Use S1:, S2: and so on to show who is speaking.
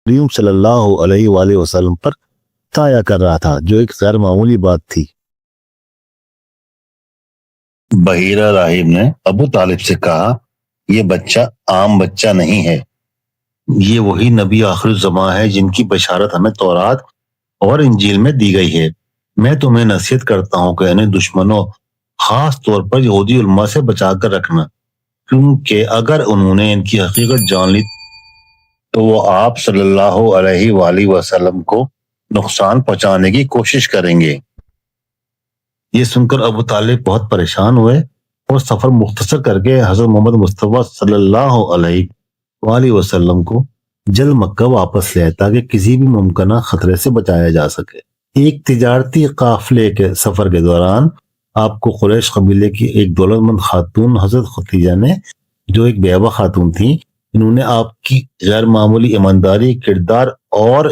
S1: کریم صلی اللہ علیہ وآلہ وسلم پر تایا کر رہا تھا، جو ایک غیر معمولی بات تھی۔
S2: بحیرہ راہب نے ابو طالب سے کہا، یہ بچہ عام بچہ نہیں ہے، یہ وہی نبی آخر الزماں ہے جن کی بشارت ہمیں تورات اور انجیل میں دی گئی ہے۔ میں تمہیں نصیحت کرتا ہوں کہ انہیں دشمنوں، خاص طور پر یہودی علماء سے بچا کر رکھنا، کیونکہ اگر انہوں نے ان کی حقیقت جان لی تو وہ آپ صلی اللہ علیہ وآلہ وسلم کو نقصان پہنچانے کی کوشش کریں گے۔ یہ سن کر ابو طالب بہت پریشان ہوئے اور سفر مختصر کر کے حضرت محمد مصطفیٰ صلی اللہ علیہ وآلہ وسلم کو جلد مکہ واپس لے آئے تاکہ کسی بھی ممکنہ خطرے سے بچایا جا سکے۔ ایک تجارتی قافلے کے سفر کے دوران آپ کو قریش قبیلے کی ایک دولت مند خاتون حضرت ختیجہ نے، جو ایک بیوہ خاتون تھیں، انہوں نے آپ کی غیر معمولی ایمانداری، کردار اور